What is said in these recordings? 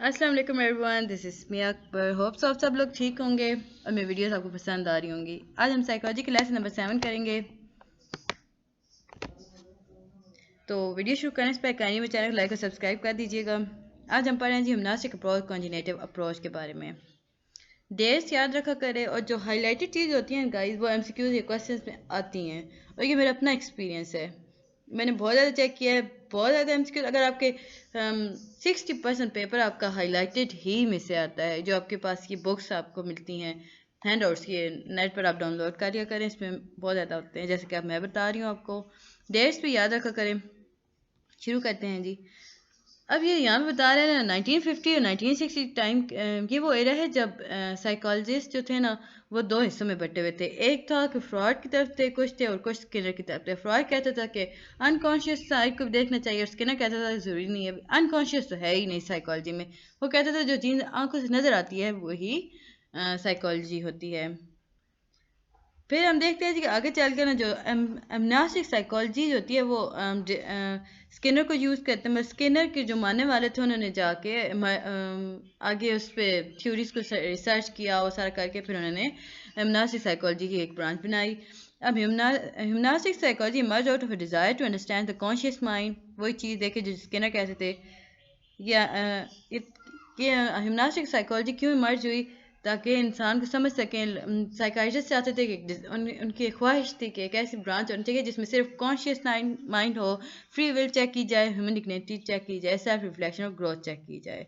अस्सलाम वालेकुम everyone, this is me Akbar. Hopes आप सब लोग ठीक होंगे और मेरी वीडियोस आपको पसंद आ रही होंगी। आज हम साइकोलॉजी की लेसन नंबर 7 करेंगे। तो वीडियो शुरू करने से पहले काइंडली मेरे चैनल को लाइक और सब्सक्राइब कर दीजिएगा। आज हम पढ़ रहे हैं जी हिम्नास्टिक अप्रोच कॉन्जिनेटिव अप्रोच के बारे में। डेट्स याद रखा करें और जो हाईलाइटेड चीज़ होती हैं गाइस वो एमसीक्यूज या क्वेश्चंस में आती हैं और ये मेरा अपना एक्सपीरियंस है। मैंने बहुत ज़्यादा चेक किया है, बहुत ज़्यादा एमसीक्यूज। अगर आपके 60% पेपर आपका हाईलाइटेड ही में से आता है। जो आपके पास ये बुक्स आपको मिलती हैं हैंड आउट्स, ये नेट पर आप डाउनलोड कर लिया करें, इसमें बहुत ज़्यादा होते हैं। जैसे कि अब मैं बता रही हूँ आपको, डेट्स भी याद रखा करें। शुरू करते हैं जी। अब ये यहाँ पे बता रहे हैं ना 1950 और 1960 टाइम, ये वो एरा है जब साइकोलॉजिस्ट जो थे ना वो दो हिस्सों में बटे हुए थे। एक था कि फ्रॉड की तरफ थे कुछ थे और कुछ स्किनर की तरफ थे। फ्रॉड कहता था कि अनकॉन्शियस साइड को देखना चाहिए और स्किनर कहता था ज़रूरी नहीं है, अनकॉन्शियस तो है ही नहीं साइकोलॉजी में। वो कहता था जो चीज़ आंखों से नज़र आती है वही साइकोलॉजी होती है। फिर हम देखते हैं कि आगे चल के ना जो एमनास्टिक साइकोलॉजी होती है वो स्किनर को यूज़ करते हैं। स्किनर के जो मानने वाले थे उन्होंने जाके आगे उस पर थ्योरीज को रिसर्च किया और सारा करके फिर उन्होंने एमनास्टिक साइकोलॉजी की एक ब्रांच बनाई। अब humanistic psychology emerge out of a desire to understand the conscious mind. वही चीज़ देखे जो स्किनर कहते थे। या ये हिम्नास्टिक साइकोलॉजी क्यों इमर्ज हुई, ताकि इंसान को समझ सकें। साइकाइट्रिस्ट चाहते थे कि उनकी एक ख्वाहिश थी कि एक ऐसी ब्रांच होनी चाहिए जिसमें सिर्फ कॉन्शियस माइंड हो, फ्री विल चेक की जाए, ह्यूमन डिग्निटी चेक की जाए, सेल्फ रिफ्लेक्शन और ग्रोथ चेक की जाए।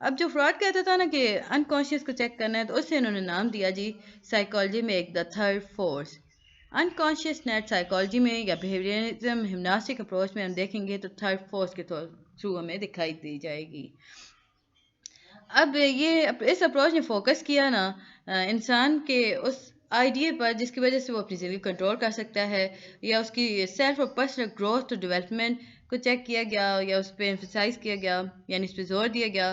अब जो फ्रॉड कहता था ना कि अनकॉन्शियस को चेक करना है, तो उससे इन्होंने नाम दिया जी साइकोलॉजी में एक the third force. Unconscious net psychology में या बिहेवियरिज्म हिम्नास्टिक अप्रोच में हम देखेंगे तो थर्ड फोर्स के थ्रू हमें दिखाई दी जाएगी। अब ये इस अप्रोच ने फोकस किया ना इंसान के उस आइडिया पर जिसकी वजह से वो अपनी ज़िंदगी कंट्रोल कर सकता है, या उसकी सेल्फ और पर्सनल ग्रोथ और डेवलपमेंट को चेक किया गया या उस पर एम्फसाइज किया गया, यानी इस पर जोर दिया गया।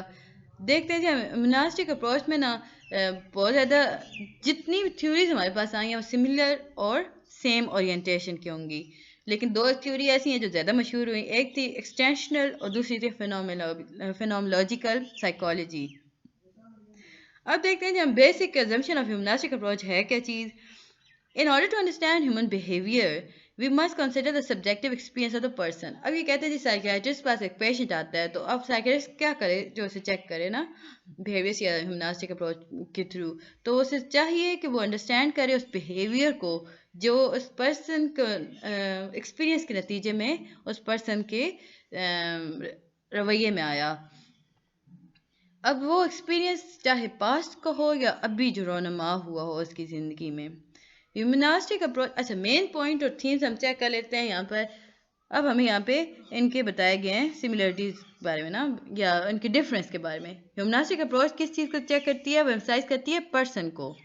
देखते हैं जी मोनास्टिक अप्रोच में ना बहुत ज़्यादा जितनी भी थ्योरीज हमारे पास आई हैं वो सिमिलर और सेम ओरिएंटेशन की होंगी। लेकिन दो थ्योरी ऐसी हैं जो ज़्यादा मशहूर हुई। एक थी एक्सटेंशनल और दूसरी थी फिनोमोलॉजिकल साइकोलॉजी। अब देखते हैं जी हम basic assumption of humanistic approach है क्या चीज़। In order to understand human behavior, we must consider the subjective experience of the person. अब ये कहते हैं जी साइकियाट्रिस्ट पास एक पेशेंट आता है, तो अब साइकियाट्रिस्ट क्या करे, जो उसे चेक करे ना बिहेवियर्स या ह्यूमनास्टिक अप्रोच के थ्रू, तो उसे चाहिए कि वो अंडरस्टैंड करे उस बिहेवियर को जो उस पर्सन को एक्सपीरियंस के नतीजे में उस पर्सन के रवैये में आया। अब वो एक्सपीरियंस चाहे पास्ट का हो या अभी जो रोनमा हुआ हो उसकी ज़िंदगी में। ह्यूमनास्टिक अप्रोच, अच्छा मेन पॉइंट और थीम्स हम चेक कर लेते हैं यहाँ पर। अब हमें यहाँ पे इनके बताए गए हैं सिमिलरिटीज़ के बारे में ना, या इनके डिफरेंस के बारे में। ह्यूमनास्टिक अप्रोच किस चीज़ को चेक करती है, वो एम्फसाइज करती है पर्सन को।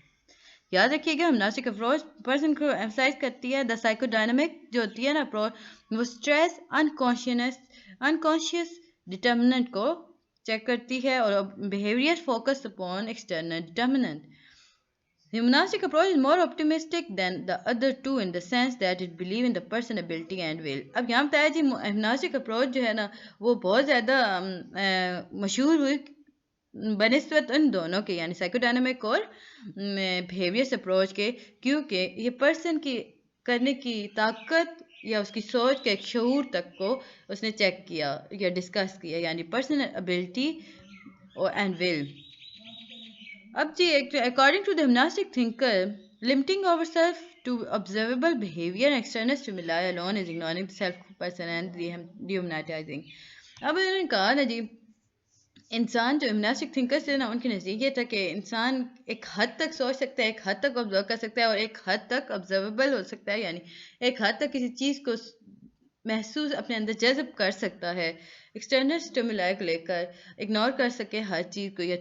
याद रखिएगा ह्यूमनास्टिक अप्रोच पर्सन को एम्फसाइज करती है। द साइकोडायनामिक जो होती है ना अप्रोच, वो स्ट्रेस अनकॉन्शियस डिटर्मिनेंट को चेक करती है और behaviour focus upon external determinant. The monastic approach is more optimistic than the other two in the sense that it believes in the person ability and will. अब यहाँ बताया जी monastic approach जो है ना वो बहुत ज़्यादा मशहूर हुई बनिस्बत उन दोनों के, यानी साइकोडायनामिक और बिहेवियर्स अप्रोच के, क्योंकि ये पर्सन की करने की ताकत या उसकी सोच के एक शऊर तक को उसने चेक किया या डिस्कस किया, यानी पर्सनल एबिलिटी और एंड विल। अब जी according to the humanistic thinker, limiting our self to observable behaviour and external stimuli alone is ignoring self person and dehumanising. अब उन्होंने कहा ना जी इंसान जो हिम्नास्टिक थिंकर्स थे ना उनके नज़दीक ये था कि इंसान एक हद तक सोच सकता है, एक हद तक ऑब्जर्व कर सकता है और एक हद तक ऑब्जर्वेबल हो सकता है, यानी एक हद तक किसी चीज़ को महसूस अपने अंदर जज़ब कर सकता है। एक्सटर्नल स्टिमुलाई को लेकर इग्नोर कर सके हर चीज़ को, या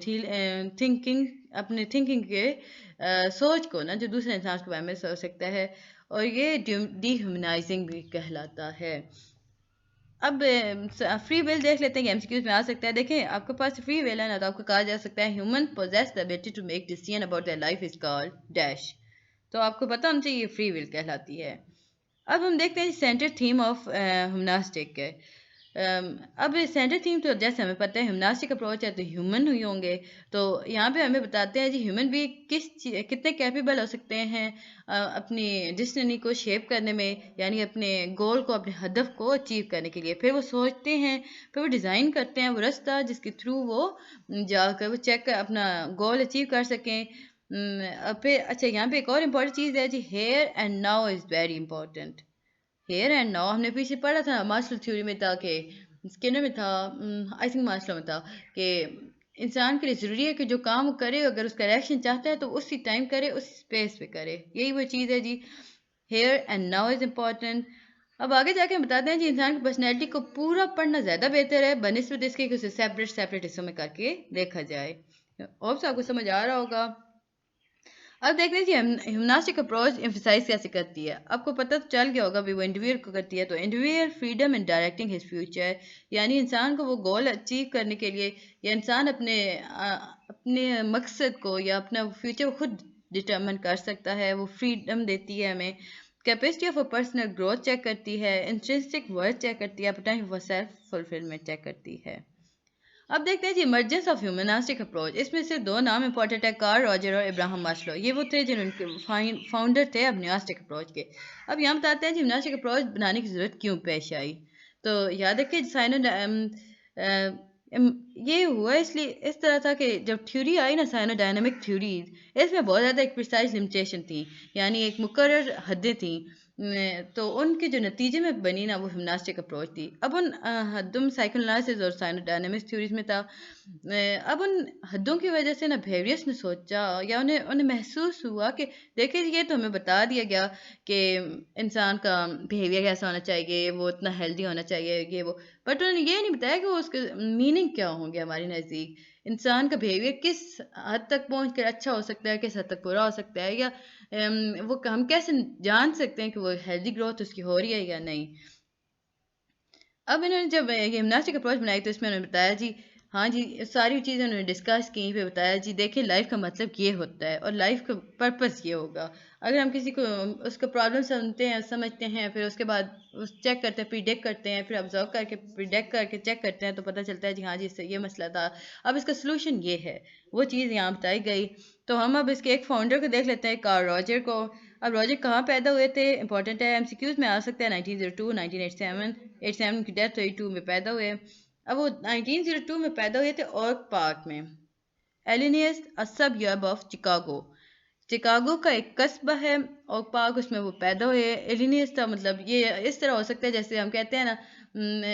थिंकिंग अपने थिंकिंग के सोच को ना जो दूसरे इंसान के बारे में सोच सकता है, और ये डिह्यूमनाइजिंग भी कहलाता है। अब फ्री विल देख लेते हैं कि एमसीक्यूज में आ सकता है। देखें आपके पास फ्री विल है ना, तो आपको कहा जा सकता है human possess the ability to make decision about their life is called dash. तो आपको पता होना चाहिए ये फ्री विल कहलाती है। अब हम देखते हैं सेंटर थीम ऑफ हिम्नास्टिक है। अब सेंटर थीम तो जैसे हमें पता है ह्यूमनास्टिक अप्रोच है तो ह्यूमन ही होंगे। तो यहाँ पे हमें बताते हैं जी ह्यूमन भी कितने कैपेबल हो सकते हैं अपनी डिस्टिनी को शेप करने में, यानी अपने गोल को, अपने हदफ को अचीव करने के लिए। फिर वो सोचते हैं, फिर वो डिज़ाइन करते हैं वो रास्ता जिसके थ्रू वो जाकर वो अपना गोल अचीव कर सकें। फिर अच्छा यहाँ पे एक और इम्पॉर्टेंट चीज़ है जी, here and now is very important. Here and now हमने पीछे पढ़ा था, मास्लो थ्योरी में था कि स्किनर में था, आई थिंक मास्लो में था कि इंसान के लिए ज़रूरी है कि जो काम वो करे अगर उसका रिएक्शन चाहता है तो उसी टाइम करे, उसी स्पेस पे करे। यही वो चीज़ है जी, here and now is important. अब आगे जाके हम बताते हैं जी इंसान की पर्सनैलिटी को पूरा पढ़ना ज़्यादा बेहतर है बनिस्बत इसके कि उसे सेपरेट सेपरेट हिस्सों में करके देखा जाए। होप्स आपको समझ आ रहा होगा। अब देख लीजिए हिम्नास्टिक अप्रोच एम्फसाइज कैसे करती है। आपको पता तो चल गया होगा भी वो इंडिविजुअल को करती है। तो इंडिविजुअल फ्रीडम इन डायरेक्टिंग हिज फ्यूचर, यानी इंसान को वो गोल अचीव करने के लिए, या इंसान अपने मकसद को या अपना फ्यूचर खुद डिटर्मिन कर सकता है। वो फ्रीडम देती है हमें। Capacity of a personal growth check करती है, इंट्रिंसिक वर्थ चेक करती है, potential for self fulfilment check करती है। अब देखते हैं जी इमरजेंस ऑफ ह्यूमनास्टिक अप्रोच। इसमें से दो नाम इंपॉर्टेंट है, कार्ल रॉजर और इब्राहिम मास्लो। ये वो थे जिन्होंने फाउंडर थे ह्यूमनास्टिक अप्रोच के। अब यहाँ बताते हैं जी ह्यूमनास्टिक अप्रोच बनाने की ज़रूरत क्यों पेश आई। तो याद रखिए ये हुआ इसलिए इस तरह था कि जब थ्योरी आई ना साइनोडायनेमिक थ्योरी, इसमें बहुत ज़्यादा एक प्रिसाइज लिमिटेशन थी, यानी एक मुकर्रर हदें थी। तो उनके जो नतीजे में बनी ना वो हिम्नास्टिक अप्रोच थी। अब उन हदों में साइकोएनालिसिस और साइकोडायनामिक्स थ्योरीज में था। अब उन हदों की वजह से ना बिहेवियर्स ने सोचा या उन्हें उन्हें महसूस हुआ कि देखिए ये तो हमें बता दिया गया कि इंसान का बिहेवियर कैसा होना चाहिए, वो इतना हेल्दी होना चाहिए, ये वो, बट उन्होंने ये नहीं बताया कि वो उसके मीनिंग क्या होंगे हमारे नज़दीक। इंसान का बिहेवियर किस हद तक पहुँच कर अच्छा हो सकता है, किस हद तक बुरा हो सकता है, या वो हम कैसे जान सकते हैं कि वो हेल्दी ग्रोथ उसकी हो रही है या नहीं। अब इन्होंने जब ये जिम्नास्टिक अप्रोच बनाई तो इसमें उन्होंने बताया जी, हाँ जी, सारी चीज़ें उन्होंने डिस्कस की, फिर बताया जी देखिए लाइफ का मतलब ये होता है और लाइफ का पर्पस ये होगा। अगर हम किसी को उसका प्रॉब्लम सुनते हैं, समझते हैं, फिर उसके बाद उस चेक करते हैं, प्रिडिक्ट करते हैं, फिर ऑब्जर्व करके प्रिडिक्ट करके चेक करते हैं, तो पता चलता है जी हाँ जी इससे ये मसला था, अब इसका सोल्यूशन ये है। वो चीज़ यहाँ बताई गई। तो हम अब इसके एक फाउंडर को देख लेते हैं, कार्ल रॉजर को। अब रॉजर कहाँ पैदा हुए थे, इंपॉर्टेंट है, एमसीक्यूज में आ सकता है। 1902, 1987, 87 की डेथ हुई, 2 में पैदा हुए। अब वो 1902 में पैदा हुए थे ओक पार्क में, एलिनियस, अ सबयर्ब ऑफ चिकागो। चिकागो का एक कस्बा है ओक पार्क, उसमें वो पैदा हुए। एलिनियस था, मतलब ये इस तरह हो सकता है जैसे हम कहते हैं ना,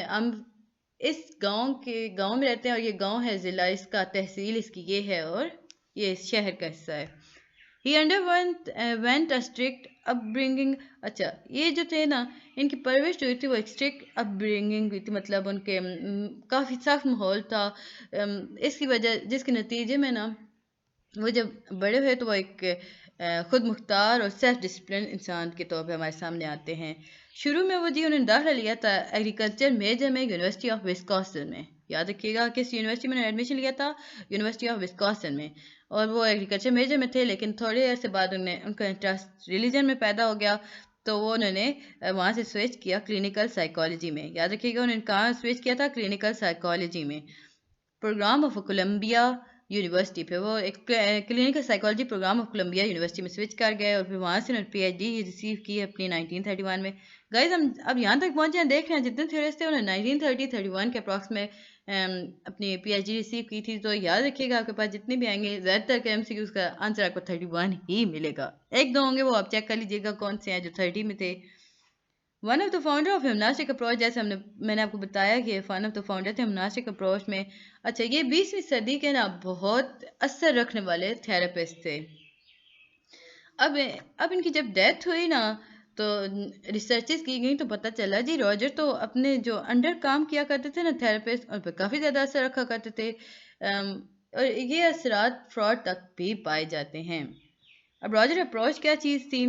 हम इस गांव में रहते हैं और ये गांव है ज़िला इसका, तहसील इसकी ये है, और ये इस शहर का हिस्सा है। He went a strict upbringing। अच्छा, ये जो थे ना, इनकी परवरिश जो हुई थी वो एक स्ट्रिक्ट अपब्रिंगिंग हुई थी, मतलब उनके काफ़ी सख्त माहौल था। इसकी वजह जिसके नतीजे में ना वो जब बड़े हुए तो वो एक खुद मुख्तार और सेल्फ डिसिप्लिन इंसान के तौर पे हमारे सामने आते हैं। शुरू में वो जी उन्होंने दाखिला लिया था एग्रीकल्चर मेजर में यूनिवर्सिटी ऑफ विस्कॉन्सिन में। याद रखिएगा किस यूनिवर्सिटी में एडमिशन लिया था, यूनिवर्सिटी ऑफ विस्कॉन्सिन में। और वो एग्रीकल्चर मेजर में थे, लेकिन थोड़े अर्से बाद उनका इंटरेस्ट रिलीजन में पैदा हो गया, तो वो उन्होंने वहाँ से स्विच किया क्लिनिकल साइकोलॉजी में। याद रखिएगा उन्होंने कहाँ स्विच किया था, क्लिनिकल साइकोलॉजी में, प्रोग्राम ऑफ कोलंबिया यूनिवर्सिटी पे। वो एक clinical psychology programme of Columbia university में स्विच कर गए और फिर वहाँ से उन्होंने पीएचडी रिसीव की अपनी 1931 में। गाइस हम अब यहाँ तक पहुँचे हैं, देख रहे हैं जितने थ्योरिस्ट थे उन्होंने 1930-31 के अप्रॉक्स में अपनी पीएचडी रिसीव की थी। तो याद रखिएगा आपके पास जितने भी आएंगे ज़्यादातर के एमसीक्यूज़ का आंसर आपको 31 ही मिलेगा। एक दो होंगे वो आप चेक कर लीजिएगा कौन से हैं जो 30 में थे। One of the founder of humanistic approach, जैसे मैंने आपको बताया कि वन ऑफ द फाउंडर थे हिम्नास्टिक अप्रोच में। अच्छा, ये 20वीं सदी के ना बहुत असर रखने वाले थेरेपिस्ट थे। अब अब इनकी जब डेथ हुई ना तो रिसर्चेस की गई तो पता चला जी रॉजर तो अपने जो अंडर काम किया करते थे ना थेरेपिस्ट, उन पर काफ़ी ज़्यादा असर रखा करते थे। और ये असरात फ्रॉड तक भी पाए जाते हैं। अब रॉजर अप्रोच क्या चीज़ थी,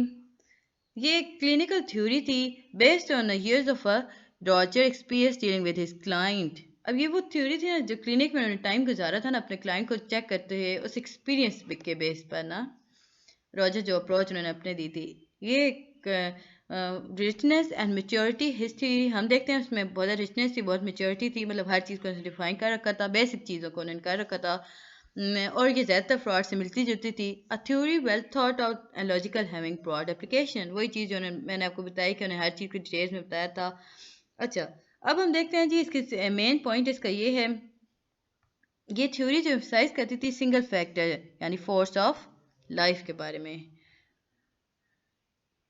ये एक क्लिनिकल थ्योरी थी based on years of a Roger experience dealing with his client। अब ये वो थ्योरी थी ना जो क्लिनिक में उन्होंने टाइम गुजारा था ना अपने क्लाइंट को चेक करते हुए, उस एक्सपीरियंस के बेस पर ना रॉजर जो अप्रोच उन्होंने अपने दी थी। ये एक रिचनेस एंड मेच्योरिटी हिस्ट्री हम देखते हैं, उसमें बहुत रिचनेस थी, बहुत मेच्योरिटी थी, मतलब हर चीज़ को उसने डिफाइन कर रखा था, बेसिक चीज़ों को उन्होंने कर रखा था, और ये ज़्यादातर फ्रॉड से मिलती जुलती थी। A theory well thought out and logical having broad application, वही चीज़ जो मैंने आपको बताई कि उन्होंने हर चीज़ को डिटेल्स में बताया था। अच्छा, अब हम देखते हैं जी इसके मेन पॉइंट इसका ये है, ये थ्योरी जो एम्फसाइज करती थी सिंगल फैक्टर यानी फोर्स ऑफ लाइफ के बारे में।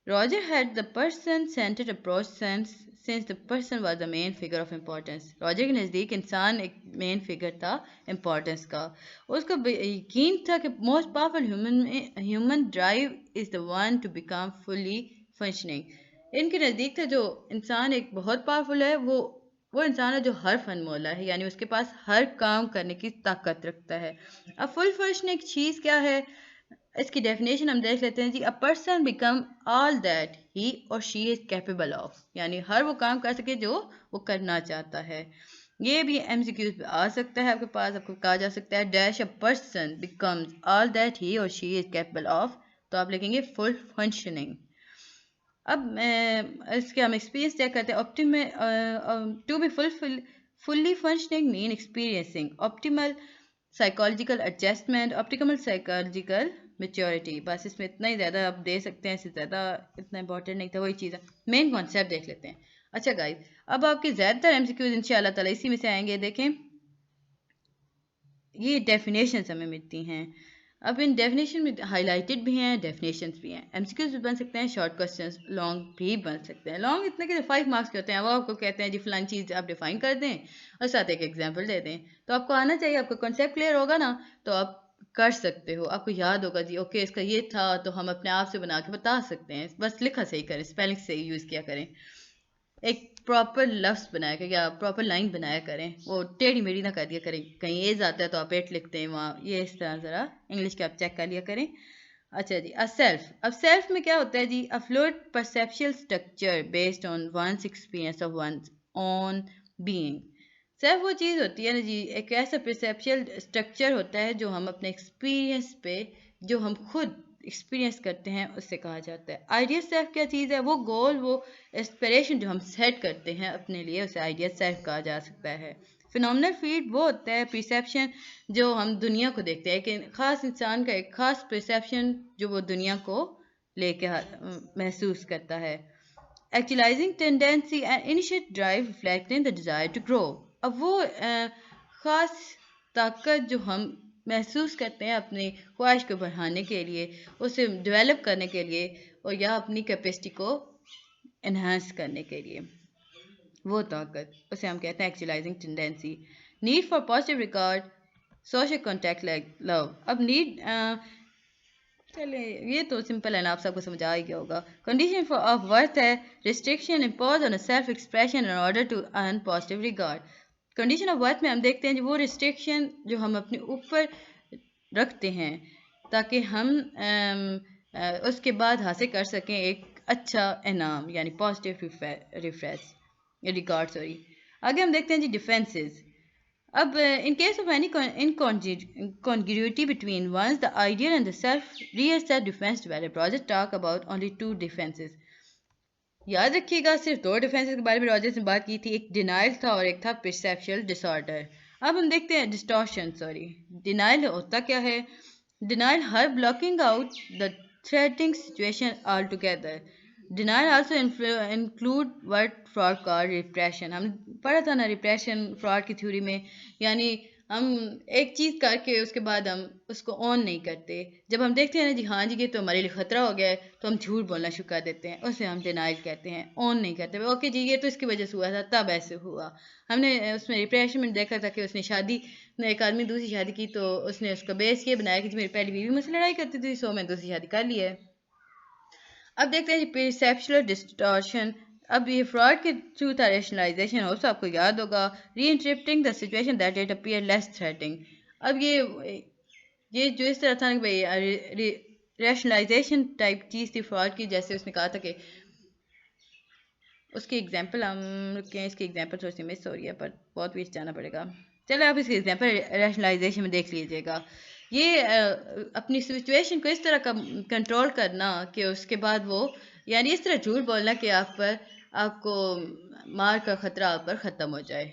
Roger had the person-centered approach since the person was the main figure of importance. Roger के नज़दीक इंसान एक मेन फिगर था इम्पोर्टेंस का। उसको यकीन था कि most powerful human drive is the one two become fully functioning. इनके नज़दीक था जो इंसान एक बहुत पावरफुल है, वो इंसान है जो हर फन मौला है, यानी उसके पास हर काम करने की ताकत रखता है। अब फुल फंक्शनिंग चीज़ क्या है, इसकी डेफिनेशन हम देख लेते हैं जी। A person become all that he और शी इज़ कैपेबल ऑफ, यानी हर वो काम कर सके जो वो करना चाहता है। ये भी एमसीक्यूज आ सकता है आपके पास, आपको कहा जा सकता है dash a person becomes all that he और शी इज़ कैपेबल ऑफ, तो आप लिखेंगे फुल फंक्शनिंग। अब इसके हम एक्सपीरियंस चेक करते हैं। To be fully functioning mean experiencing optimal psychological adjustment, optimal psychological maturity. बस इसमें इतना ही ज़्यादा आप दे सकते हैं, इससे ज़्यादा इतना इंपॉर्टेंट नहीं था, वही चीज़ है। मेन कॉन्सेप्ट देख लेते हैं। अच्छा गाइस, अब आपके ज़्यादातर एमसीक्यूज इंशाल्लाह ताला इसी में से आएंगे। देखें, ये डेफिनेशंस हमें मिलती हैं। अब इन डेफिनेशन में हाईलाइटेड भी हैं, डेफिनेशंस भी हैं। एमसीक्यूज भी बन सकते हैं, शॉर्ट क्वेश्चंस लॉन्ग भी बन सकते हैं। लॉन्ग इतने के 5 मार्क्स के होते हैं, वो आपको कहते हैं जी फलानी चीज़ आप डिफाइन कर दें और साथ एक एग्जांपल दे दें, तो आपको आना चाहिए, आपका कॉन्सेप्ट क्लियर होगा ना, तो आप कर सकते हो, आपको याद होगा जी ओके इसका ये था, तो हम अपने आप से बना के बता सकते हैं। बस लिखा सही करें, स्पेलिंग सही यूज़ किया करें, एक प्रॉपर लफ्ज़ बनाया करें या प्रॉपर लाइन बनाया करें, वो टेढ़ी मेढ़ी ना कर दिया करें। कहीं एज आता है तो आप एट लिखते हैं वहाँ, ये इस तरह ज़रा इंग्लिश के आप चेक कर लिया करें। अच्छा जी, अ सेल्फ, अब सेल्फ में क्या होता है जी, a fluid perceptual structure based on one's experience of one's own being. Self वो चीज़ होती है ना जी, एक ऐसा परसेप्चुअल स्ट्रक्चर होता है जो हम अपने एक्सपीरियंस पे, जो हम खुद एक्सपीरियंस करते हैं, उससे कहा जाता है। आइडियल सेल्फ क्या चीज़ है, वो गोल, वो एस्पिरेशन जो हम सेट करते हैं अपने लिए, उसे आइडियल सेल्फ कहा जा सकता है। फिनोमिनल फीड वो होता है परसेप्शन जो हम दुनिया को देखते हैं, कि ख़ास इंसान का एक ख़ास परसेप्शन जो वो दुनिया को लेके महसूस करता है। Actualising tendency and initiate drive reflecting the desire to grow, अब वो ख़ास ताकत जो हम महसूस करते हैं अपनी ख्वाहिश को बढ़ाने के लिए, उसे डेवलप करने के लिए, और या अपनी कैपेसिटी को इन्हांस करने के लिए, वो ताकत, उसे हम कहते हैं actualising tendency. Need for positive regard, social contact like love, अब नीड, चले ये तो सिंपल है ना, आप सबको समझ आ ही गया होगा। कंडीशन फॉर ऑफ वर्थ है restriction impose on self expression in order to earn positive regard. Condition of worth में हम देखते हैं जी वो रिस्ट्रिक्शन जो हम अपने ऊपर रखते हैं ताकि हम उसके बाद हासिल कर सकें एक अच्छा इनाम, यानी पॉजिटिव रिफ्रेश रिगार्ड, सॉरी। आगे हम देखते हैं जी डिफेंसेस। अब in case of any incongruity between one's the ideal and the real self defense developed. Roger talk about only 2 defenses. याद रखिएगा सिर्फ 2 डिफेंसेस के बारे में रॉजर्स ने बात की थी, एक डिनाइल था और एक था परसेप्चुअल डिसऑर्डर। अब हम देखते हैं डिस्टॉर्शन, सॉरी। डिनाइल होता क्या है, denial her blocking out the threatening situation all together. Denial also include word fraud का रिप्रेशन, हम पढ़ा था ना रिप्रेशन फ्रॉड की थ्योरी में, यानी हम एक चीज़ करके उसके बाद हम उसको ऑन नहीं करते। जब हम देखते हैं ना जी हाँ जी ये तो हमारे लिए ख़तरा हो गया है, तो हम झूठ बोलना शुरू कर देते हैं, उसे हम डिनाइल कहते हैं, ऑन नहीं करते। ओके जी ये तो इसकी वजह से हुआ था, तब ऐसे हुआ। हमने उसमें रिप्रेशन में देखा था कि उसने शादी, एक आदमी दूसरी शादी की, तो उसने उसका बेस ये बनाया कि जी मेरी पहली बीवी मुझसे लड़ाई करती थी, सो मैं दूसरी शादी कर ली है। अब देखते हैं परसेप्चुअल डिस्टॉर्शन। अब ये फ्रॉड के थ्रू था रेशनलाइजेशन, हो आपको याद होगा, री interrupting the situation that it appear less threatening. अब ये जो इस तरह था कि भाई रेशनलाइजेशन टाइप चीज़ थी फ्रॉड की, जैसे उसने कहा था कि उसकी एग्जांपल हम रुके हैं, इसकी एग्जांपल थोड़ी सी मिस हो रही है पर बहुत भी जाना पड़ेगा। चलो आप इसकी एग्जांपल रैशनलाइजेशन में देख लीजिएगा। ये अपनी सिचुएशन को इस तरह का कंट्रोल करना कि उसके बाद वो यानी इस तरह झूठ बोलना कि आपको मार का खतरा आप पर ख़त्म हो जाए।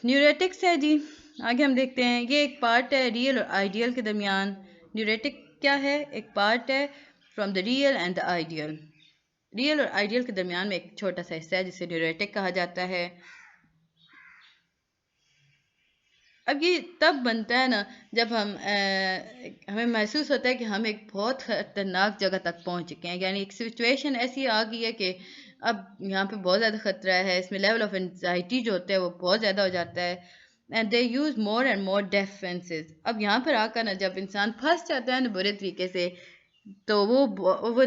न्यूरेटिक्स है जी, आगे हम देखते हैं। ये एक पार्ट है रियल और आइडियल के दरमियान। न्यूरेटिक क्या है? एक पार्ट है from the real and the ideal. Real और आइडियल के दरमियान में एक छोटा सा हिस्सा है जिसे न्यूरेटिक कहा जाता है। अब ये तब बनता है ना जब हमें महसूस होता है कि हम एक बहुत ख़तरनाक जगह तक पहुंच चुके हैं, यानी एक सिचुएशन ऐसी आ गई है कि अब यहाँ पे बहुत ज़्यादा ख़तरा है। इसमें लेवल ऑफ एंजाइटी जो होता है वो बहुत ज़्यादा हो जाता है। And they use more and more defences. अब यहाँ पर आकर ना जब इंसान फंस जाता है ना बुरे तरीके से, तो वो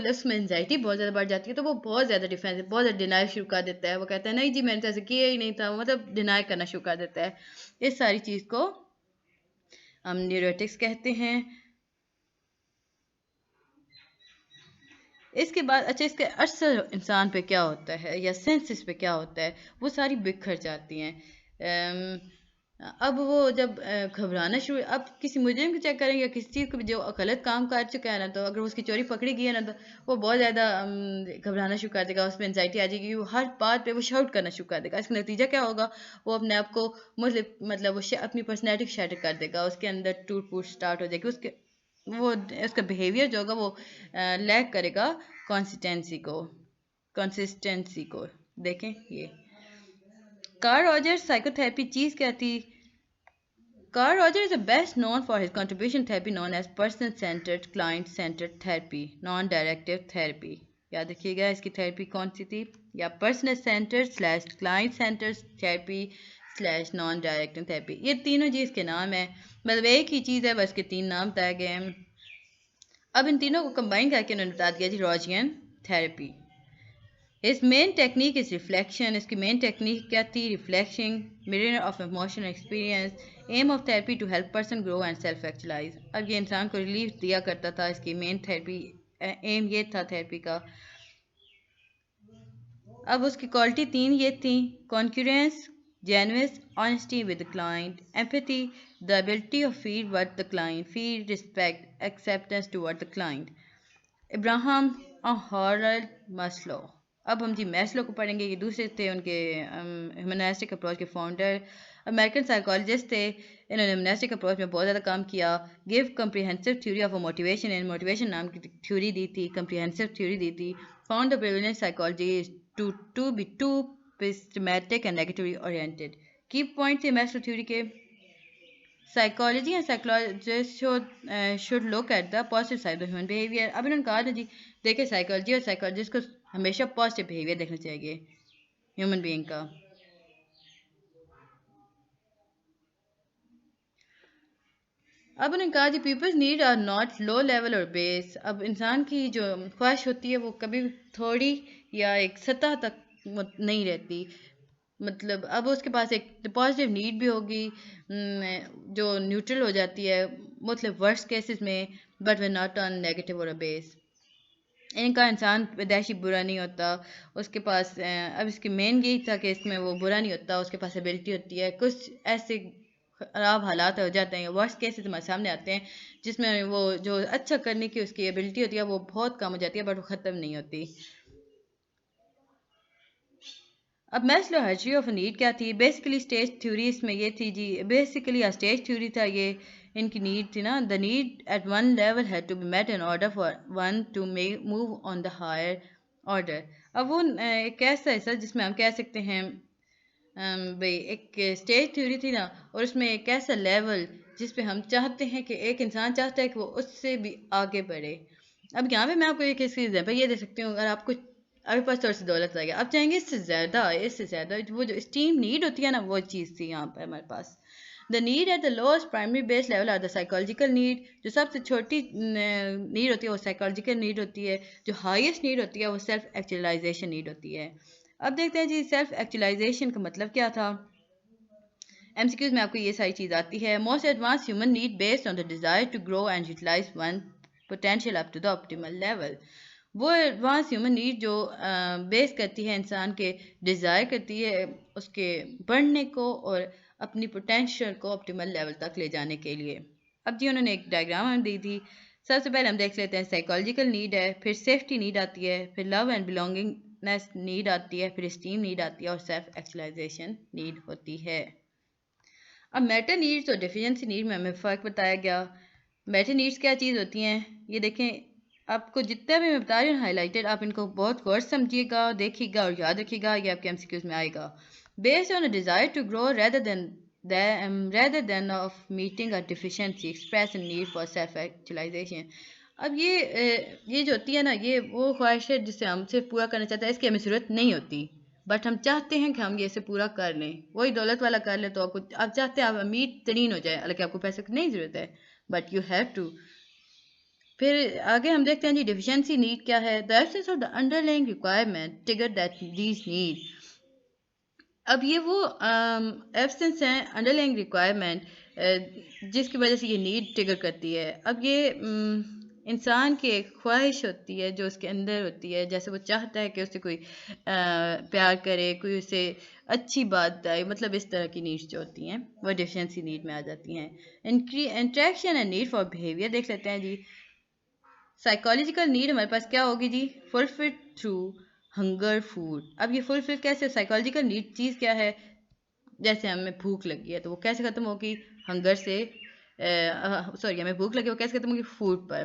उसमें एंजाइटी बहुत ज़्यादा बढ़ जाती है, तो वो बहुत ज़्यादा डिफेंस बहुत ज़्यादा डिनाई शुरू कर देता है। वो कहता है नहीं जी मैंने तो ऐसे किया ही नहीं था, वो मतलब डिनाई करना शुरू कर देता है। इस सारी चीज़ को हम न्यूरोटिक्स कहते हैं। इसके बाद अच्छा, इसके असर इंसान पे क्या होता है या सेंसेस पे क्या होता है, वो सारी बिखर जाती हैं। अब वो जब घबराना शुरू, अब किसी मुजरिम को चेक करेंगे या किसी चीज़ को भी जो गलत काम कर चुका है ना, तो अगर उसकी चोरी पकड़ी गई है ना, तो वो बहुत ज़्यादा घबराना शुरू कर देगा, उसमें एंजाइटी आ जाएगी, वो हर बात पे वो शाउट करना शुरू कर देगा। इसका नतीजा क्या होगा? वो अपने आप को मतलब वो अपनी पर्सनैलिटी शैटर कर देगा, उसके अंदर टूट फूट स्टार्ट हो जाएगी, वो उसका बिहेवियर जो होगा वो लैक करेगा कंसिस्टेंसी को। देखें ये कार्ल रॉजर्स साइकोथेरेपी चीज़ क्या थी? Carl Rogers is best known for his contribution therapy known as person-centered, client-centered therapy, non-directive therapy. याद रखिएगा इसकी थेरेपी कौन सी थी? या personal centred slash client centred therapy slash non directive therapy. ये तीनों जी इसके नाम है, मतलब एक ही चीज़ है, बस के तीन नाम तय गए हैं। अब इन तीनों को कंबाइन करके उन्होंने बता दिया जी रॉजियन therapy. His main technique is reflection. इसकी main technique क्या थी? Reflection, mirror of emotional experience, aim of therapy to help person grow and self-actualize. अब ये इंसान को रिलीफ दिया करता था, इसकी main therapy aim ये था थेरेपी का। अब उसकी क्वालिटी तीन ये थी: concurrence, genuine honesty with the client, empathy, the ability of feel what the client feel, respect, acceptance toward the client. Abraham और हॉरल्ड मस्लो। अब हम जी मैस्लो को पढ़ेंगे। ये दूसरे थे उनके ह्यूमनिस्टिक अप्रोच के फाउंडर, अमेरिकन साइकोलॉजिस्ट थे। इन्होंने ह्यूमनिस्टिक अप्रोच में बहुत ज़्यादा काम किया। Give comprehensive theory of motivation, इन मोटिवेशन नाम की थ्योरी दी थी, कम्प्रिहेंसिव थ्योरी दी थी। Found the prevalence psychology to be too systematic and negatively oriented. Key point थे मैस्लो थ्योरी के: psychology and psychologist should look at the positive side of human behaviour. अब इन्होंने कहा ना जी देखिए साइकोलॉजी और साइकोलॉजिस्ट को हमेशा पॉजिटिव बिहेवियर देखना चाहिए ह्यूमन बीइंग का। अब उन्होंने कहा जी peoples need are not low level और बेस। अब इंसान की जो ख्वाहिश होती है वो कभी थोड़ी या एक सतह तक नहीं रहती, मतलब अब उसके पास एक पॉजिटिव नीड भी होगी जो न्यूट्रल हो जाती है मतलब वर्स्ट केसेस में, but way not on negative और बेस। इनका इंसान पैदाइशी बुरा नहीं होता, उसके पास अब इसकी मेन यही था कि इसमें वो बुरा नहीं होता, उसके पास एबिलिटी होती है। कुछ ऐसे ख़राब हालात हो जाते हैं, वर्स्ट केसेस हमारे सामने आते हैं जिसमें वो जो अच्छा करने की उसकी एबिलिटी होती है वो बहुत कम हो जाती है, बट वो ख़त्म नहीं होती। अब मैस्लो हायरार्की ऑफ नीड क्या थी? बेसिकली स्टेज थ्योरी इसमें ये थी जी, बेसिकली स्टेज थ्योरी था ये। इनकी नीड थी ना, the need at one level had to be met in order for one to move on the higher order. अब वो एक ऐसा हिस्सा जिसमें हम कह सकते हैं भाई एक स्टेज थ्योरी थी ना, और उसमें एक ऐसा लेवल जिस पे हम चाहते हैं कि एक इंसान चाहता है कि वो उससे भी आगे बढ़े। अब यहाँ पे मैं आपको एक इसकी एग्जाम्पल ये दे सकती हूँ, अगर आपको आपके पास थोड़ी सी दौलत आ गया, आप चाहेंगे इससे ज़्यादा वो जो स्टीम नीड होती है ना, वो चीज़ थी यहाँ पर हमारे पास। The need at the lowest primary base level are the psychological need. जो सबसे छोटी नीड होती है वो साइकोलॉजिकल नीड होती है, जो हाईएस्ट नीड होती है वो सेल्फ एक्चुअलाइजेशन नीड होती है। अब देखते हैं जी सेल्फ एक्चुअलाइजेशन का मतलब क्या था। एमसीक्यूज में आपको ये सारी चीज़ आती है। Most advance human need based on the desire to grow and utilise one potential up to the optimal level. वो एडवांस ह्यूमन नीड जो बेस करती है इंसान के डिज़ायर करती है उसके बढ़ने को और अपनी पोटेंशियल को ऑप्टिमल लेवल तक ले जाने के लिए। अब जी उन्होंने एक डायग्राम दी थी सबसे पहले हम देख लेते हैं साइकोलॉजिकल नीड है, फिर सेफ्टी नीड आती है, फिर लव एंड बिलोंगिंगनेस नीड आती है, फिर स्टीम नीड आती है और सेल्फ एक्चुअलाइजेशन नीड होती है। अब मेटा नीड्स और डेफिशिएंसी नीड में हमें फ़र्क बताया गया। मेटा नीड्स क्या चीज़ होती हैं, ये देखें, आपको जितना भी मैं बता रही हूँ हाईलाइटेड, आप इनको बहुत गौर से समझिएगा, देखिएगा और याद रखिएगा, ये आपके एमसीक्यूज़ में आएगा। Based on a desire to grow rather than of meeting a deficiency express a need for self actualization। अब ये जो होती है ना, ये वो ख्वाहिश है जिसे हम सिर्फ पूरा करना चाहते हैं, इसकी हमें ज़रूरत नहीं होती, बट हम चाहते हैं कि हम ये इसे पूरा कर लें। वही दौलत वाला कर ले तो आप चाहते हैं आप अमीर तरीन हो जाए, हालांकि आपको पैसे की नहीं ज़रूरत है, बट यू हैव टू। फिर आगे हम देखते हैं जी डिफिशिएंसी नीड क्या है। The absence of the underlying requirement trigger that these need. अब ये वो एब्सेंस है अंडरलाइंग रिक्वायरमेंट जिसकी वजह से ये नीड ट्रिगर करती है। अब ये इंसान की एक ख्वाहिश होती है जो उसके अंदर होती है, जैसे वो चाहता है कि उससे कोई प्यार करे, कोई उसे अच्छी बात बताए, मतलब इस तरह की नीड्स जो होती हैं वो डिफिशिएंसी नीड में आ जाती हैं। Interaction and need for behaviour देख लेते हैं जी। साइकोलॉजिकल नीड हमारे पास क्या होगी जी, फुलफिल थ्रू हंगर फूड। अब ये फुलफिल कैसे, साइकोलॉजिकल नीड चीज़ क्या है, जैसे हमें भूख लगी है तो वो कैसे ख़त्म होगी, हंगर से, सॉरी हमें भूख लगी वो कैसे ख़त्म होगी, फूड पर।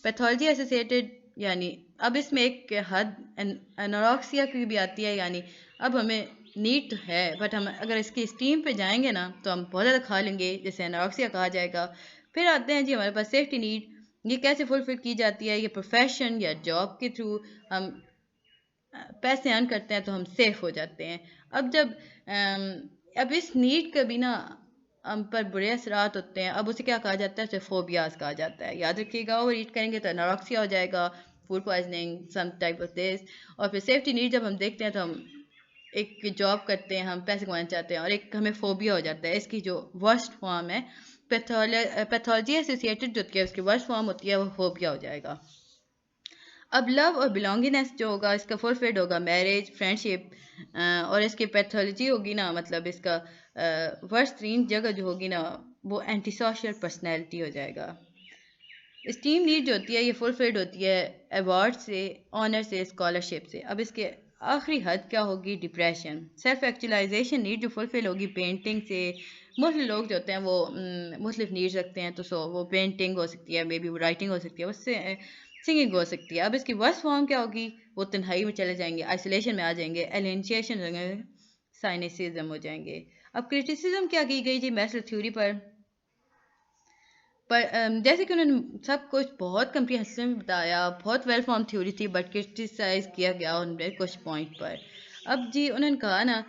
पैथोलॉजी एसोसिएटेड, यानी अब इसमें एक हद एनोरेक्सिया की भी आती है, यानी अब हमें नीड तो है बट हम अगर इसकी स्टीम पे जाएंगे ना तो हम बहुत ज़्यादा खा लेंगे, जैसे एनोरेक्सिया कहा जाएगा। फिर आते हैं जी हमारे पास सेफ्टी नीड, ये कैसे फुलफिल की जाती है, ये प्रोफेशन या जॉब के थ्रू हम पैसे अर्न करते हैं तो हम सेफ हो जाते हैं। अब इस नीड का भी ना हम पर बुरे असरात होते हैं, अब उसे क्या कहा जाता है, उसे फोबियाज कहा जाता है। याद रखिएगा, ओवर ईट करेंगे तो एनोरेक्सिया हो जाएगा, food poisoning, some type of this. और फिर सेफ्टी नीड जब हम देखते हैं तो हम एक जॉब करते हैं, हम पैसे कमाना चाहते हैं और एक हमें फोबिया हो जाता है। इसकी जो वर्स्ट फॉर्म है पैथोलॉजी एसोसिएटेड जो है उसकी वर्स्ट फॉर्म होती है वो फोबिया हो जाएगा। अब लव और बिलोंगिंगनेस जो होगा इसका फुलफिल्ड होगा मैरिज, फ्रेंडशिप, और इसकी पैथोलॉजी होगी ना, मतलब इसका वर्स्ट तीन जगह जो होगी ना वो एंटी सोशल पर्सनैलिटी हो जाएगा। स्टीम नीड जो होती है ये फुलफिल्ड होती है अवार्ड से, ऑनर से, स्कॉलरशिप से। अब इसके आखिरी हद क्या होगी, डिप्रेशन। सेल्फ एक्चुअलाइजेशन नीड जो फुलफिल होगी पेंटिंग से। मुख्तलिफ लोग जो होते हैं वो मुख्तलिफ नीड्स रखते हैं, तो वो पेंटिंग हो सकती है, मे बी वो राइटिंग हो सकती है, उससे सिंगिंग हो सकती है। अब इसकी वर्स्ट फॉर्म क्या होगी, वो तन्हाई में चले जाएंगे, आइसोलेशन में आ जाएंगे, एलियनेशन हो जाएंगे, साइनिसिज्म हो जाएंगे। अब क्रिटिसिज्म क्या की गई जी मैस्लो थ्योरी पर जैसे कि उन्होंने सब कुछ बहुत कम्प्रिहेंसिव में बताया, बहुत वेल फॉर्म थ्योरी थी, बट क्रिटिसाइज किया गया उनके कुछ पॉइंट पर। अब जी उन्होंने कहा ना,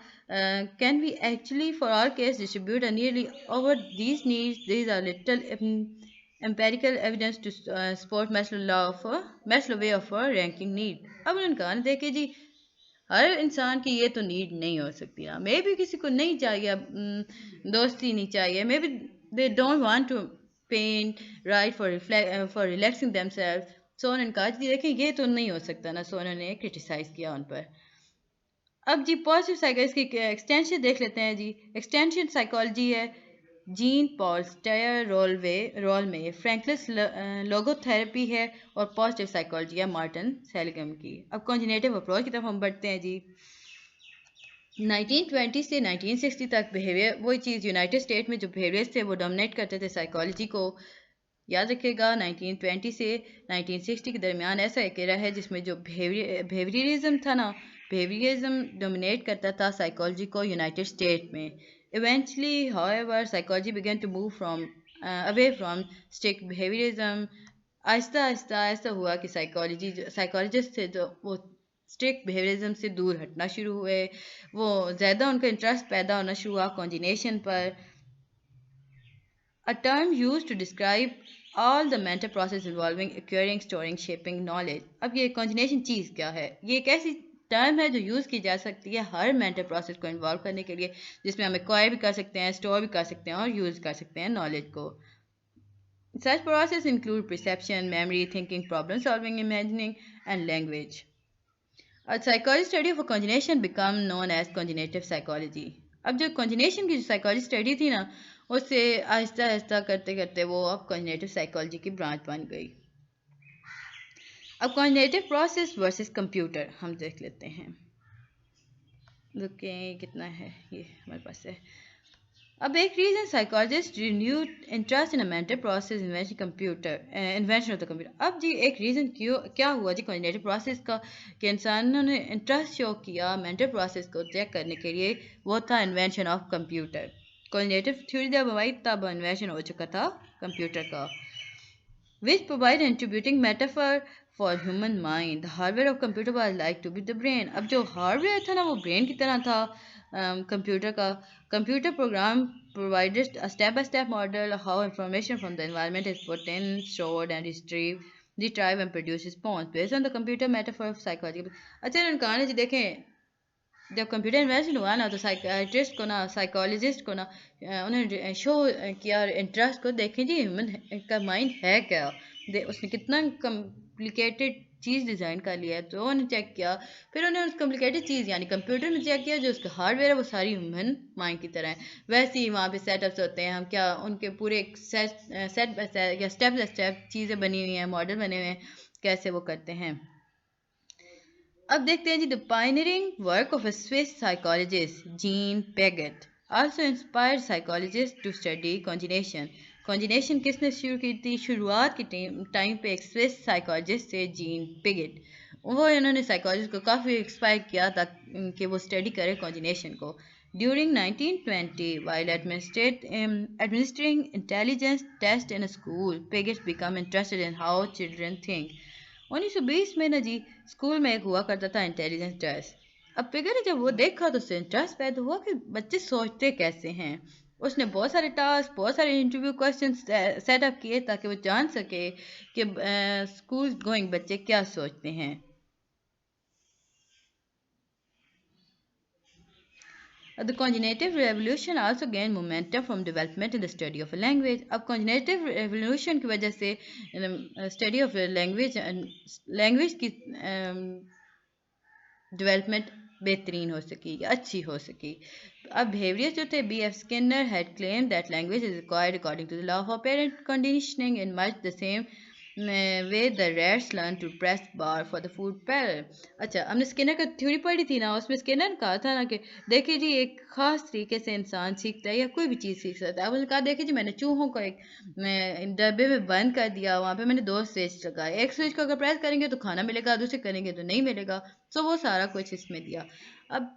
can we actually for our case distribute nearly over these needs, these are little empirical evidence to support Maslow way of ranking need। अब उन्होंने कहा ना, देखिए जी हर इंसान की ये तो नीड नहीं हो सकती ना, मे भी किसी को नहीं चाहिए दोस्ती नहीं चाहिए, maybe they don't want to paint, right, for relaxing themselves. So उन्होंने कहा जी देखें ये तो नहीं हो सकता ना, सो उन्होंने क्रिटिसाइज किया उन पर। अब जी पॉजिटिव साइकोलॉजी की एक्सटेंशन देख लेते हैं जी। एक्सटेंशन साइकोलॉजी है जीन पॉल स्टायर रोल में फ्रैंकलिस लोगोथेरेपी है, और पॉजिटिव साइकोलॉजी है मार्टिन सेलिगम की। अब कॉन्जिनेटिव अप्रोच की तरफ हम बढ़ते हैं जी। 1920 से 1960 तक बिहेवियर, वही चीज़ यूनाइटेड स्टेट में जो बिहेवियर्स थे वो डोमिनेट करते थे साइकोलॉजी को। याद रखिएगा 1920 से 1960 के दरमियान ऐसा एक एरा है जिसमें जो बिहेवियरिज्म था ना, बिहेवियरिज्म डोमिनेट करता था साइकोलॉजी को यूनाइटेड स्टेट में। Eventually however psychology began to move from away from strict behaviourism. आहिस्ता आहिस्ता ऐसा हुआ कि साइकोलॉजिस्ट थे जो वो स्ट्रिक्ट बिहेवियरिज्म से दूर हटना शुरू हुए, वो ज़्यादा उनका इंटरेस्ट पैदा होना शुरू हुआ कॉन्जिनेशन पर। A term used to describe all the mental process involving acquiring, storing, shaping knowledge। अब ये कॉन्जिनेशन चीज़ क्या है, ये एक ऐसी टर्म है जो यूज़ की जा सकती है हर मेंटल प्रोसेस को इन्वॉल्व करने के लिए, जिसमें हम एक्वायर भी कर सकते हैं, स्टोर भी कर सकते हैं और यूज़ कर सकते हैं नॉलेज को। Such processes include perception, memory, thinking, problem solving, imagining, and language. A psychology study of a conjugation become known as conjugative psychology। अब जो conjugation की जो psychology study थी ना, उससे आहिस्ता आहिस्ता करते करते वो अब conjugative psychology की ब्रांच बन गई। अब कॉग्निटिव प्रोसेस वर्सेस कंप्यूटर हम देख लेते हैं। रुकें, कितना है ये हमारे पास है। अब एक reason psychologist renewed interest in a mental process invention of the computer. अब जी एक रीज़न क्यों क्या हुआ जी कॉग्निटिव प्रोसेस का कि इंसानों ने इंटरेस्ट शो किया मेंटल प्रोसेस को चेक करने के लिए, वो था invention of computer. Cognitive theory जब आई तब इन्वेंशन हो चुका था कंप्यूटर का, which provide an attributing metaphor for human mind. The hardware of computer was like to be the brain. अब जो हार्डवेयर था ना वो ब्रेन की तरह था कंप्यूटर का। Computer program provided a step-by-step model of how information from the environment is put in, stored and retrieved and produced response based on the computer metaphor of psychology. अच्छा इन्होंने कहा ना जी देखें, जब कंप्यूटर इन्वेंशन हुआ ना तो साइकियाट्रिस्ट को ना साइकोलॉजिस्ट को ना उन्होंने शो किया इंटरेस्ट को, देखें जी ह्यूमन का माइंड है क्या, उसने कितना कॉम्प्लिकेटेड चीज़ डिज़ाइन कर लिया है। तो उन्होंने चेक किया, फिर उन्होंने उस कॉम्प्लिकेटेड चीज़ यानी कंप्यूटर में चेक किया जो उसका हार्डवेयर है वो सारी ह्यूमन माइंड की तरह है। वैसे ही वहाँ पे सेटअप्स होते हैं, हम क्या उनके पूरे एक सेट बाय सेट या स्टेप बाय स्टेप चीज़ें बनी हुई हैं, मॉडल बने हुए हैं, कैसे वो करते हैं। अब देखते हैं जी the pioneering work of a Swiss psychologist Jean Piaget also inspired psychologist to study cognition. Cognition किसने शुरू की थी? शुरुआत की टाइम पे एक स्विस साइकोलॉजिस्ट से जीन पेगेट, वो इन्होंने साइकोलॉजिस्ट को काफ़ी इंस्पायर किया था कि वो स्टडी करे कॉन्जिनेशन को। During 1920 while administering intelligence test in a school, Piaget became interested in how children think. 1920 में ना जी स्कूल में एक हुआ करता था इंटेलिजेंस टेस्ट। अब पिगर ने जब वो देखा तो उससे इंटरेस्ट पैदा हुआ कि बच्चे सोचते कैसे हैं। उसने बहुत सारे टास्क, बहुत सारे इंटरव्यू क्वेश्चन सेटअप किए ताकि वो जान सके कि स्कूल गोइंग बच्चे क्या सोचते हैं। The cognitive revolution also gained momentum from development in the study of a language. अब cognitive revolution की वजह से study of a language की डेवलपमेंट बेहतरीन हो सकी या अच्छी हो सकी। अब बिहेवियर्स जो थे, B.F. Skinner had claimed that language is acquired according to the law of operant conditioning in much the same way the rats learn to press bar for the food parallel. अच्छा, हमने Skinner का theory पढ़ी थी ना, उसमें Skinner ने कहा था ना कि देखिए जी एक ख़ास तरीके से इंसान सीखता है या कोई भी चीज़ सीख सकता है। अब उसने कहा देखिए जी मैंने चूहों को एक डब्बे में बंद कर दिया, वहाँ पे मैंने 2 स्विच लगाए, एक स्विच को अगर प्रेस करेंगे तो खाना मिलेगा, दूसरे करेंगे तो नहीं मिलेगा। तो वो सारा कुछ इसमें दिया। अब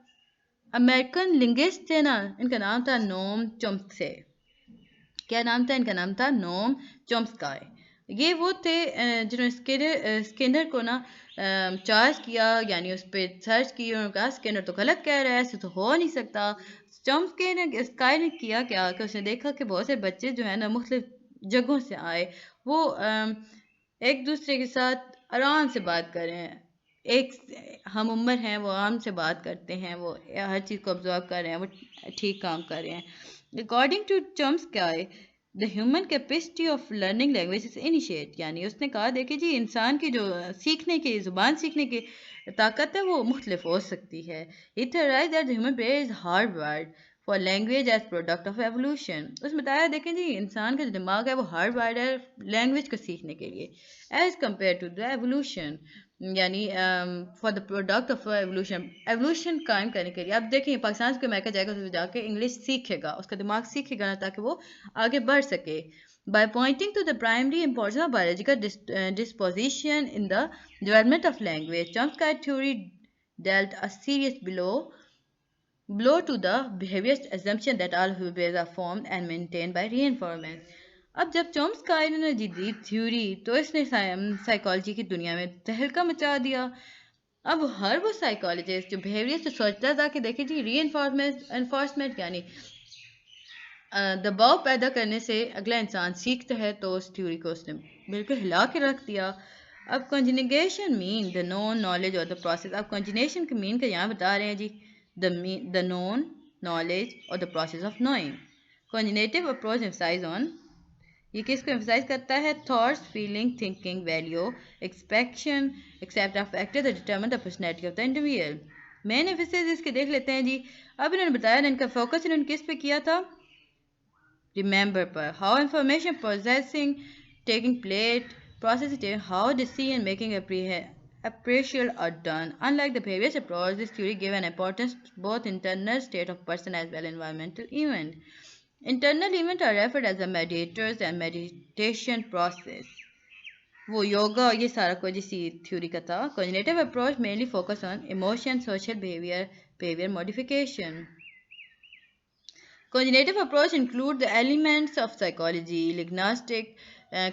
अमेरिकन लिंग्विस्ट थे ना, इनका नाम था नोम चॉम्स्की। क्या नाम था इनका? नाम था नोम चॉम्स्की। ये वो थे जिन्होंने स्किनर को ना चार्ज किया, यानी उस पर सर्च की, उन्होंने कहा स्किनर तो गलत कह रहा है, ऐसे तो हो नहीं सकता। चॉम्स्की ने स्काई ने किया क्या कि उसने देखा कि बहुत से बच्चे जो है ना मुख्तलिफ जगहों से आए, वो एक दूसरे के साथ आराम से बात कर रहे हैं, एक हम उम्र हैं, वो आराम से बात करते हैं, वो हर चीज़ को ऑब्जर्व कर रहे हैं, वो ठीक काम कर रहे हैं। According to Chomsky the human capacity of learning language is initiate, यानी उसने कहा देखिए जी इंसान की जो सीखने की ज़ुबान सीखने की ताकत है वो मुख्तलिफ हो सकती है। He theorised that the human brain is hardwired for language as product of evolution. उसने बताया देखें जी इंसान का जो दिमाग है वो हार्डवायर्ड है लैंग्वेज को सीखने के लिए, as compare to the evolution, यानी for the product of evolution, evolution कायम करने के लिए। अब देखिए पाकिस्तान से कोई अमेरिका जाएगा तो जाके इंग्लिश सीखेगा, उसका दिमाग सीखेगा ना ताकि वो आगे बढ़ सके। By pointing to the primary importance of biological disposition in the development of language, Chomsky theory dealt a serious blow to the behaviorist assumption that all behaviors are formed and maintained by reinforcement. अब जब Chomsky ने जी दी theory तो इसने psychology की दुनिया में तहलका मचा दिया। अब हर वो साइकोलॉजिस्ट जो बिहेवियर से सोचता था कि देखिए जी एनफोर्समेंट यानी दबाव पैदा करने से अगला इंसान सीखता है, तो उस थ्योरी को उसने बिल्कुल हिला के रख दिया। अब conjugation mean the known knowledge और द प्रोसेस। अब कंजुगेशन के मीन का यहाँ बता रहे हैं जी द नोन नॉलेज और the process of knowing. Conjugative approach emphasise on, ये किसको एम्फसाइज करता है? Thoughts, feeling, thinking, value, expectation, accept of factor that determine the personality of the individual. Main emphasis इसके देख लेते हैं जी। अब इन्होंने बताया ना इनका फोकस इन्होंने किस पे किया था? रिमेंबर पर। How information processing taking place process is how decision making appraisal are done. Unlike the previous approach, this theory gave an importance to both internal state of person as well as environmental event. Internal events are referred as the mediators and meditation process. वो योगा और ये सारा कुछ इसी theory का था. Cognitive approach mainly focus on emotion, social behavior modification. Cognitive approach include the elements of psychology, linguistic,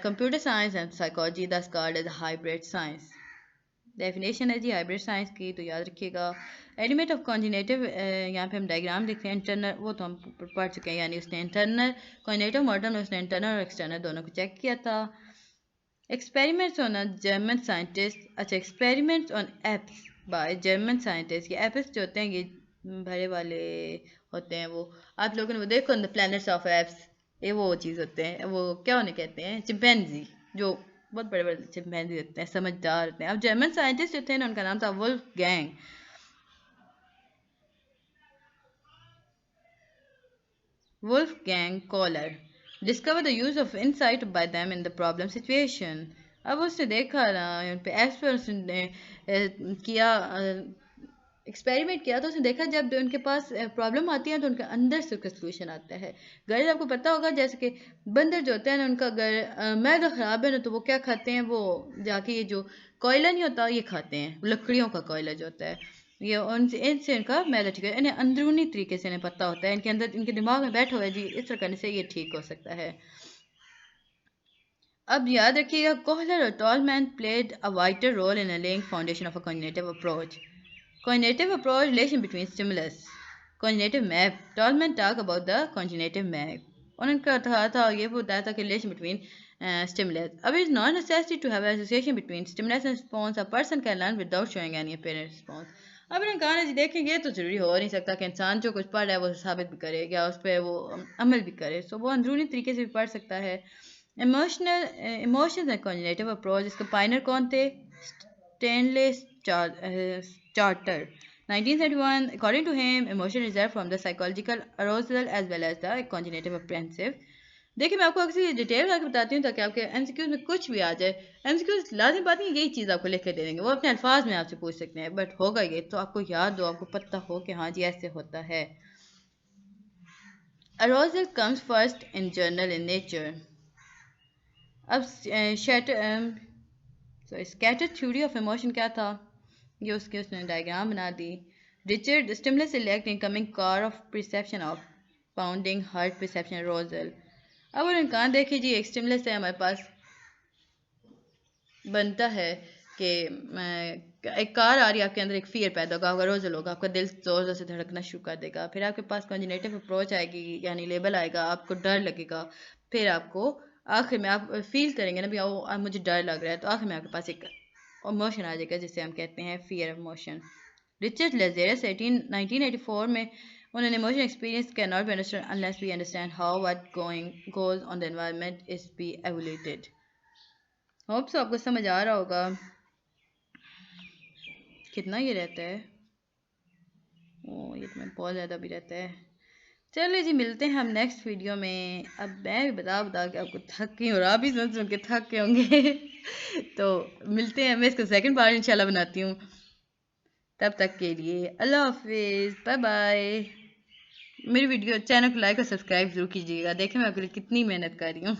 computer science and psychology, thus called as hybrid science. Definition है जी hybrid science की, तो याद रखिएगा. एलिमेंट ऑफ कॉन्जिनेटिव, यहाँ पे हम diagram लिख रहे हैं. इंटरनल वो तो हम पढ़ चुके हैं, यानी उसने इंटरनल कॉन्जिनेटिव मॉडल में उसने इंटरनल और एक्सटर्नल दोनों को चेक किया था. Experiments on a German scientist. अच्छा, experiments on apes by German scientist. ये एप्स जो होते हैं ये बड़े वाले होते हैं, वो आप लोगों ने वो देखो द प्लैनेट्स ऑफ एप्स, ये वो चीज़ होते हैं, वो क्या उन्हें कहते हैं, चिंपैंजी, जो बहुत बड़े बड़े चिंपैंजी होते हैं, समझदार होते हैं. अब जर्मन साइंटिस्ट जो थे ना, उनका नाम था Wolfgang Kohler. Discover the use of insight by them in the problem situation. अब उसने देखा ना, उन पे एप्स पर उसने किया, एक्सपेरिमेंट किया, तो उसने देखा जब उनके पास प्रॉब्लम आती है तो उनके अंदर से उसका सोल्यूशन आता है. गाइस आपको पता होगा जैसे कि बंदर जो होते हैं ना, उनका अगर मैदा ख़राब है ना, तो वो क्या खाते हैं, वो जाके ये जो कोयला नहीं होता ये खाते हैं, लकड़ियों का कोयला जो होता है, ये उनसे इनसे इनका मैदा ठीक है. इन्हें अंदरूनी तरीके से इन्हें पता होता है, इनके अंदर इनके दिमाग में बैठा हुआ है जी, इस तरह करने से ये ठीक हो सकता है. अब याद रखिएगा, कोहलर और Tolman played a vital role in laying foundation of a cognitive approach. Cognitive approach, relation between stimulus. Cognitive map. Tolman talk about the cognitive map. उन्होंने कहा था ये बताया था कि relation between stimulus. अब it's not necessary to have an association between stimulus and response. A person can learn without showing any apparent response. अब इन्होंने कहा ना जी, देखें ये तो जरूरी हो नहीं सकता कि इंसान जो कुछ पढ़ रहा है वो साबित भी करे या उस पर वो अमल भी करे. सो वो अंदरूनी तरीके से भी पढ़ सकता है. Emotions and cognitive approach. इसके पायनर कौन थे? Stanley Charter, 1971. According to him, emotion result from the psychological arousal as well as the cognitive apprehensive. देखिए मैं आपको अक्सर डिटेल करके बताती हूँ ताकि आपके एमसीक्यूज में कुछ भी आ जाए. एमसीक्यूज लाजिम बात नहीं, यही चीज़ आपको लिख के दे देंगे, वो अपने अल्फाज में आपसे पूछ सकते हैं, बट होगा ये तो आपको याद हो, आपको पता हो कि हाँ जी ऐसे होता है. Arousal comes first in general in nature. अब स्कैटर थ्योरी ऑफ इमोशन क्या था, ये उसने डायग्राम बना दी. Richard stimulus select incoming car of perception of pounding heart perception arousal. अब उन्होंने कहा देखिए जी, एक स्टिमुलस है हमारे पास, बनता है कि एक कार आ रही है आपके अंदर, एक फियर पैदा होगा, आपका अरोजल होगा, आपका दिल जोर जोर से धड़कना शुरू कर देगा. फिर आपके पास कॉन्जिनेटिव अप्रोच आएगी, यानी लेबल आएगा, आपको डर लगेगा. फिर आपको आखिर में आप फील करेंगे ना भी मुझे डर लग रहा है, तो आखिर में आपके पास एक इमोशन आ जाएगा जिसे हम कहते हैं फियर इमोशन. रिचर्ड लेजेरस 1984 में उन्होंने emotion experience cannot be understand unless we understand how what goes on the environment is be evaluated. Hope so आपको समझ आ रहा होगा. कितना ये रहता है, ये तो मैं बहुत ज़्यादा भी रहता है. चलिए जी, मिलते हैं हम नेक्स्ट वीडियो में. अब मैं भी बता के आपको थक गई और आप भी सुन के थक के होंगे. तो मिलते हैं, मैं इसका सेकंड पार्ट इंशाल्लाह बनाती हूँ. तब तक के लिए अल्लाह हाफिज़, बाय बाय. मेरी वीडियो चैनल को लाइक और सब्सक्राइब जरूर कीजिएगा. देखें मैं आपके लिए कितनी मेहनत कर रही हूँ.